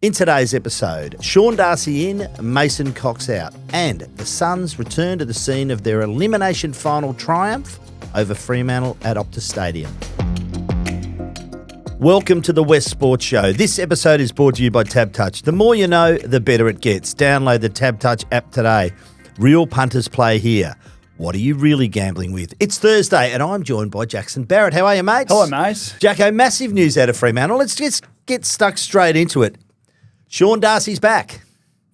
In today's episode, Sean Darcy in, Mason Cox out, and the Suns return to the scene of their elimination final triumph over Fremantle at Optus Stadium. Welcome to the West Sports Show. This episode is brought to you by TabTouch. The more you know, the better it gets. Download the TabTouch app today. Real punters play here. What are you really gambling with? It's Thursday, and I'm joined by Jackson Barrett. How are you, mates? Hello, mate. Jacko, massive news out of Fremantle. Let's just get stuck straight into it. Sean Darcy's back.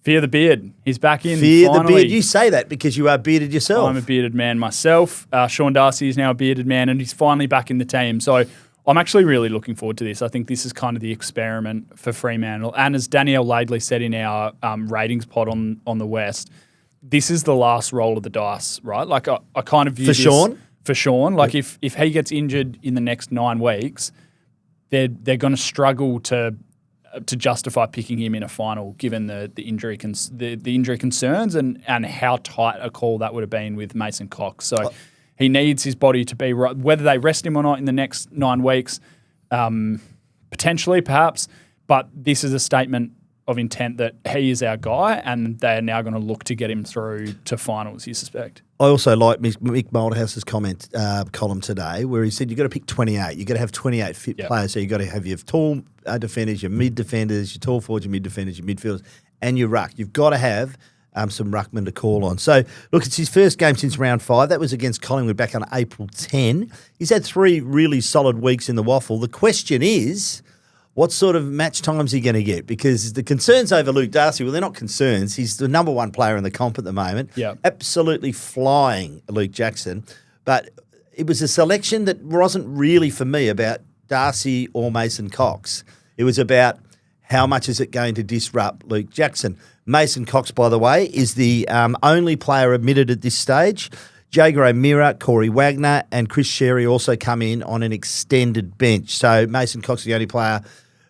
Fear the beard. He's back in. Fear finally. the beard. You say that because you are bearded yourself. I'm a bearded man myself. Sean Darcy is now a bearded man, and he's finally back in the team. So I'm actually really looking forward to this. I think this is kind of the experiment for Fremantle. And as Danielle Laidley said in our ratings pod on the West, this is the last roll of the dice, right? Like I kind of view this Sean? For Sean. Like if he gets injured in the next 9 weeks, they're going to struggle to justify picking him in a final, given the injury concerns and how tight a call that would have been with Mason Cox. So he needs his body to be right, whether they rest him or not in the next 9 weeks, potentially, perhaps. But this is a statement of intent that he is our guy, and they're now going to look to get him through to finals, you suspect. I also like Mick Moldhouse's column today, where he said you've got to pick 28. You've got to have 28 fit players. So you've got to have your tall defenders, your mid defenders, your tall forwards, your mid defenders, your midfielders, and your ruck. You've got to have some ruckmen to call on. So, look, it's his first game since round 5. That was against Collingwood back on April 10. He's had 3 really solid weeks in the waffle. The question is, what sort of match time's he going to get? Because the concerns over Luke Darcy, well, they're not concerns. He's the number 1 player in the comp at the moment. Yeah. Absolutely flying Luke Jackson. But it was a selection that wasn't really, for me, about Darcy or Mason Cox. It was about how much is it going to disrupt Luke Jackson. Mason Cox, by the way, is the only player admitted at this stage. Jager O'Meara, Corey Wagner and Chris Sherry also come in on an extended bench. So Mason Cox is the only player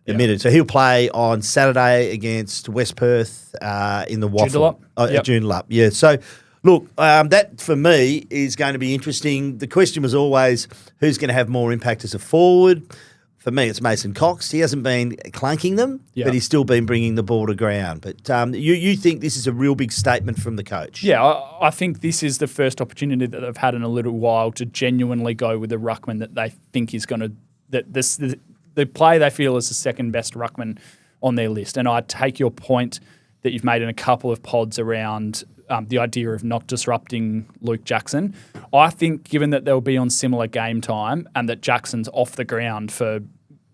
admitted. So he'll play on Saturday against West Perth in the waffle. Joondalup. Yeah. So, look, that for me is going to be interesting. The question was always who's going to have more impact as a forward. For me, it's Mason Cox. He hasn't been clanking them, but he's still been bringing the ball to ground. But you think this is a real big statement from the coach? Yeah, I think this is the first opportunity that they've had in a little while to genuinely go with a ruckman that they think is going to the play they feel is the second best ruckman on their list. And I take your point that you've made in a couple of pods around the idea of not disrupting Luke Jackson. I think given that they'll be on similar game time and that Jackson's off the ground for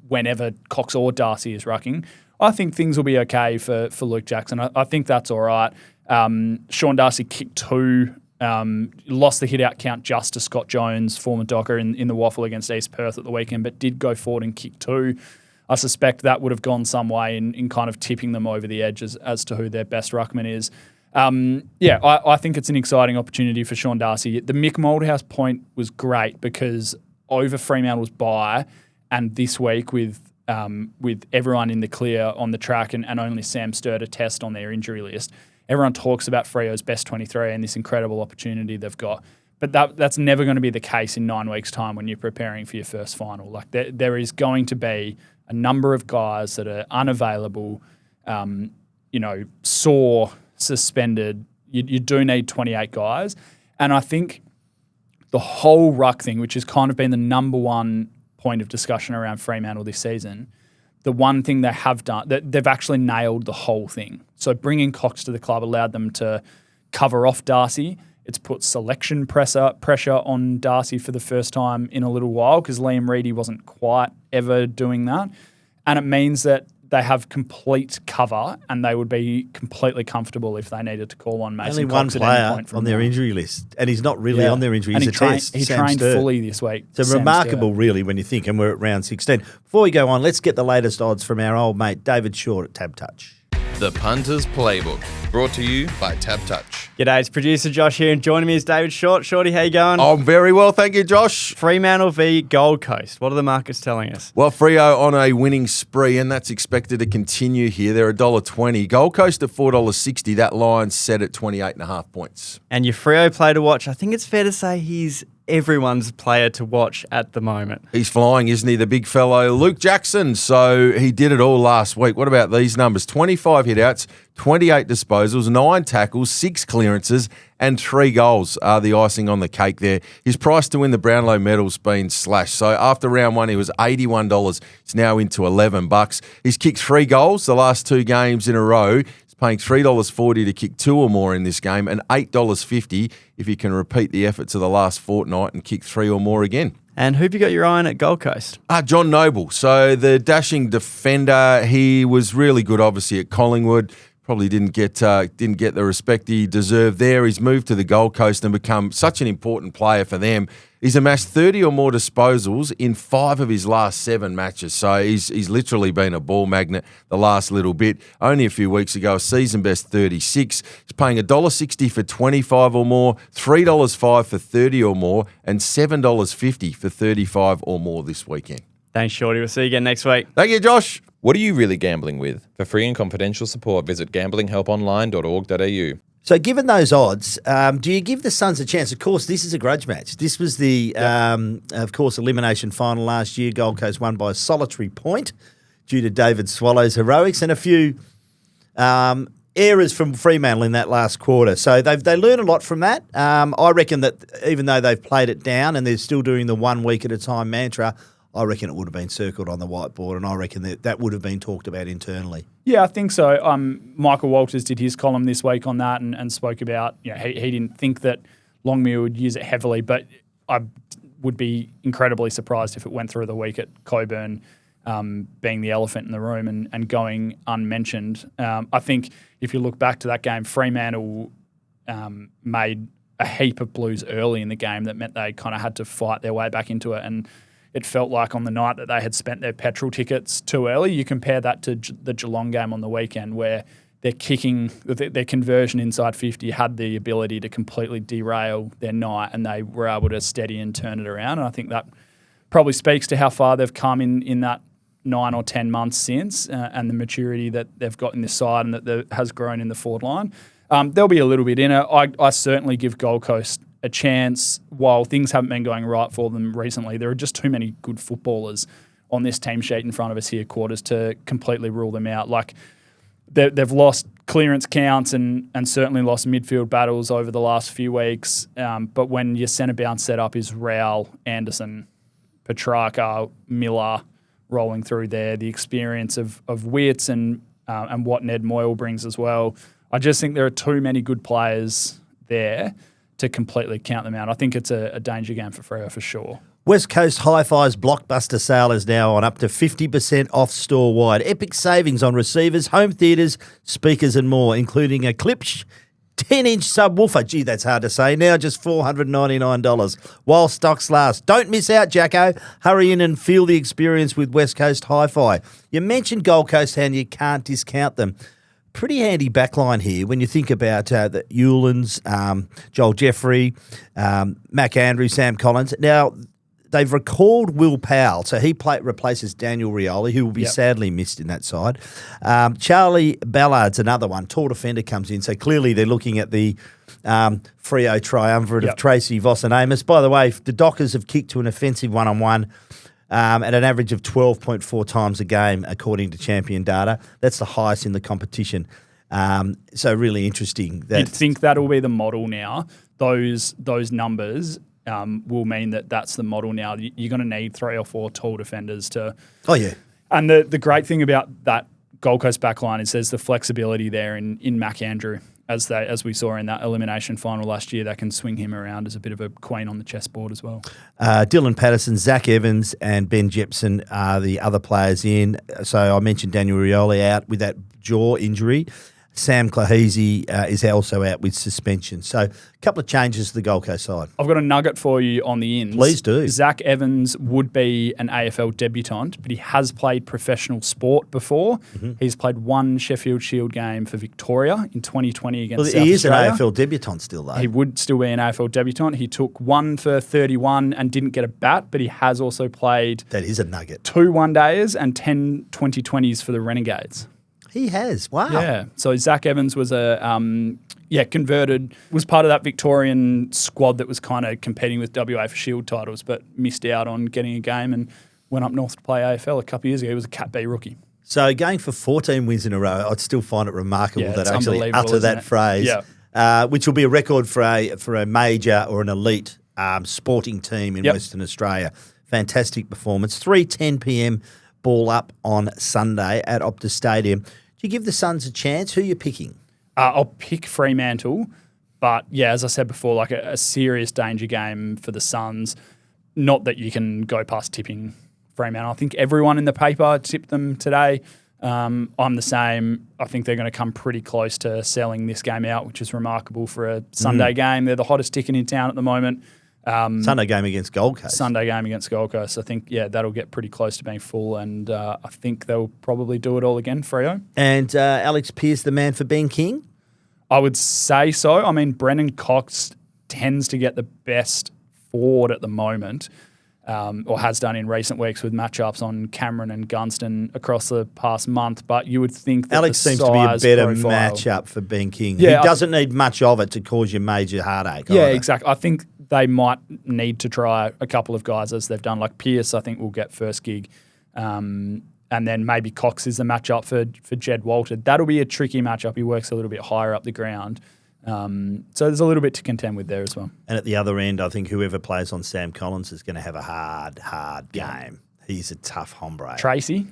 whenever Cox or Darcy is rucking, I think things will be okay for Luke Jackson. I think that's all right. Sean Darcy kicked 2, lost the hit-out count just to Scott Jones, former Docker, in the waffle against East Perth at the weekend, but did go forward and kick 2. I suspect that would have gone some way in kind of tipping them over the edge as to who their best ruckman is. I think it's an exciting opportunity for Sean Darcy. The Mick Moldhouse point was great because over Fremantle's bye and this week with everyone in the clear on the track and only Sam Sturt a test on their injury list, everyone talks about Freo's best 23 and this incredible opportunity they've got. But that's never going to be the case in 9 weeks' time when you're preparing for your first final. Like there is going to be a number of guys that are unavailable, sore, suspended. You do need 28 guys. And I think the whole ruck thing, which has kind of been the number 1 point of discussion around Fremantle this season, the one thing they have done, that they've actually nailed the whole thing. So bringing Cox to the club allowed them to cover off Darcy. It's put selection pressure on Darcy for the first time in a little while because Liam Reedy wasn't quite ever doing that. And it means that they have complete cover and they would be completely comfortable if they needed to call on Mason Only Cox one at any player point from on their now. injury list, and he's not really on their injury. He's a test. He Sam trained Sturt. fully this week. It's remarkable, really, when you think, and we're at round 16. Before we go on, let's get the latest odds from our old mate David Short at TabTouch. The Punter's Playbook, brought to you by TabTouch. G'day, it's producer Josh here, and joining me is David Short. Shorty, how you going? I'm very well, thank you, Josh. Fremantle v Gold Coast. What are the markets telling us? Well, Freo on a winning spree, and that's expected to continue here. They're $1.20. Gold Coast at $4.60. That line's set at 28.5 points. And your Freo play to watch, I think it's fair to say he's everyone's player to watch at the moment. He's flying, isn't he, the big fellow? Luke Jackson. So he did it all last week. What about these numbers? 25 hitouts, 28 disposals, 9 tackles, 6 clearances, and 3 goals are the icing on the cake there. His price to win the Brownlow medal's been slashed. So after round 1, he was $81. It's now into $11. He's kicked 3 goals the last 2 games in a row. He's paying $3.40 to kick 2 or more in this game, and $8.50 if he can repeat the efforts of the last fortnight and kick 3 or more again. And who've you got your eye on at Gold Coast? John Noble. So the dashing defender, he was really good, obviously, at Collingwood. Probably didn't get the respect he deserved there. He's moved to the Gold Coast and become such an important player for them. He's amassed 30 or more disposals in 5 of his last 7 matches. So he's literally been a ball magnet the last little bit. Only a few weeks ago, a season best 36. He's paying $1.60 for 25 or more, $3.05 for 30 or more, and $7.50 for 35 or more this weekend. Thanks, Shorty. We'll see you again next week. Thank you, Josh. What are you really gambling with? For free and confidential support, visit gamblinghelponline.org.au. So given those odds, do you give the Suns a chance? Of course, this is a grudge match. This was the, elimination final last year. Gold Coast won by a solitary point due to David Swallow's heroics and a few errors from Fremantle in that last quarter. So they learn a lot from that. I reckon that even though they've played it down and they're still doing the 1 week at a time mantra, I reckon it would have been circled on the whiteboard, and I reckon that would have been talked about internally. Yeah, I think so. Michael Walters did his column this week on that and spoke about, he didn't think that Longmuir would use it heavily, but I would be incredibly surprised if it went through the week at Coburn, being the elephant in the room and going unmentioned. I think if you look back to that game, Fremantle made a heap of blues early in the game that meant they kind of had to fight their way back into it, and it felt like on the night that they had spent their petrol tickets too early. You compare that to the Geelong game on the weekend where their kicking, their conversion inside 50 had the ability to completely derail their night, and they were able to steady and turn it around. And I think that probably speaks to how far they've come in that 9 or 10 months since, and the maturity that they've got in this side and that has grown in the forward line. There'll be a little bit in it. I certainly give Gold Coast a chance. While things haven't been going right for them recently, there are just too many good footballers on this team sheet in front of us here, Quarters, to completely rule them out. Like they've lost clearance counts and certainly lost midfield battles over the last few weeks. But when your centre bounce setup is Rowell, Anderson, Petrarca, Miller rolling through there, the experience of Witts and what Ned Moyle brings as well, I just think there are too many good players there to completely count them out. I think it's a danger game for Freo for sure. West Coast Hi-Fi's blockbuster sale is now on, up to 50% off store-wide. Epic savings on receivers, home theatres, speakers and more, including a Klipsch 10-inch subwoofer. Gee, that's hard to say. Now just $499 while stocks last. Don't miss out, Jacko. Hurry in and feel the experience with West Coast Hi-Fi. You mentioned Gold Coast and you can't discount them. Pretty handy backline here when you think about the Eulens, Joel Jeffrey, Mac Andrews, Sam Collins. Now, they've recalled Will Powell, so he replaces Daniel Rioli, who will be sadly missed in that side. Charlie Ballard's another one. Tall defender comes in, so clearly they're looking at the Freo triumvirate of Tracy, Voss and Amos. By the way, the Dockers have kicked to an offensive one-on-one at an average of 12.4 times a game, according to Champion data. That's the highest in the competition. So really interesting. You'd think that will be the model now. Those numbers will mean that's the model now. You're going to need 3 or 4 tall defenders to... Oh, yeah. And the great thing about that Gold Coast backline is there's the flexibility there in Mac Andrew, as we saw in that elimination final last year. That can swing him around as a bit of a queen on the chessboard as well. Dylan Patterson, Zach Evans and Ben Jepson are the other players in. So I mentioned Daniel Rioli out with that jaw injury. Sam Claheasy is also out with suspension. So a couple of changes to the Gold Coast side. I've got a nugget for you on the ins. Please do. Zach Evans would be an AFL debutant, but he has played professional sport before. Mm-hmm. He's played 1 Sheffield Shield game for Victoria in 2020 against South Australia. He is an AFL debutant still, though. He would still be an AFL debutant. He took 1 for 31 and didn't get a bat, but he has also played... That is a nugget. 2 one-dayers and 10 2020s for the Renegades. He has. Wow. Yeah. So Zach Evans was Yeah, converted. Was part of that Victorian squad that was kind of competing with WA for Shield titles, but missed out on getting a game and went up north to play AFL a couple of years ago. He was a Cat B rookie. So going for 14 wins in a row, I'd still find it remarkable that it's I actually unbelievable, utter isn't that it? phrase, Yeah. which will be a record for a major or an elite sporting team in Western Australia. Fantastic performance. 3:10 p.m. ball up on Sunday at Optus Stadium. Do you give the Suns a chance? Who are you picking? I'll pick Fremantle, but yeah, as I said before, like a serious danger game for the Suns. Not that you can go past tipping Fremantle. I think everyone in the paper tipped them today. I'm the same. I think they're going to come pretty close to selling this game out, which is remarkable for a Sunday game. They're the hottest ticket in town at the moment. Sunday game against Gold Coast. Sunday game against Gold Coast. I think, that'll get pretty close to being full, and I think they'll probably do it all again, Freo. And Alex Pearce, the man for being king? I would say so. I mean, Brendan Cox tends to get the best forward at the moment, or has done in recent weeks with matchups on Cameron and Gunston across the past month. But you would think that Alex the seems to be a size better profile, matchup for being king. Yeah, he doesn't need much of it to cause you major heartache. Yeah, either. exactly. I think they might need to try a couple of guys as they've done. Like Pearce, I think will get first gig. And then maybe Cox is the matchup for Jed Walter. That'll be a tricky matchup. He works a little bit higher up the ground. So there's a little bit to contend with there as well. And at the other end, I think whoever plays on Sam Collins is going to have a hard game. He's a tough hombre. Tracy?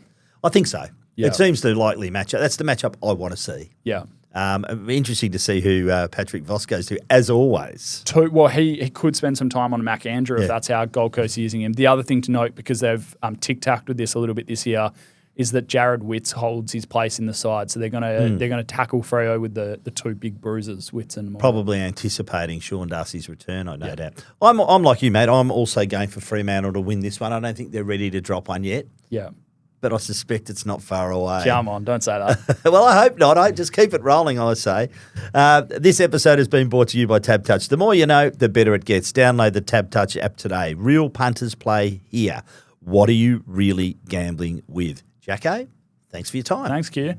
I think so. Yeah. It seems the likely matchup. That's the matchup I want to see. Yeah. It'd be interesting to see who Patrick Voss goes to, as always. Well, he could spend some time on Mac Andrew if that's how Gold Coast is using him. The other thing to note, because they've tic-tacked with this a little bit this year, is that Jared Witts holds his place in the side. So they're gonna tackle Freo with the two big bruisers, Witts and Moore. Probably anticipating Sean Darcy's return, I no doubt. I'm like you, mate. I'm also going for Fremantle to win this one. I don't think they're ready to drop one yet, Yeah. but I suspect it's not far away. Come on, don't say that. Well, I hope not. I just keep it rolling, I say. This episode has been brought to you by Tab Touch. The more you know, the better it gets. Download the Tab Touch app today. Real punters play here. What are you really gambling with? Jacko, thanks for your time. Thanks, Q.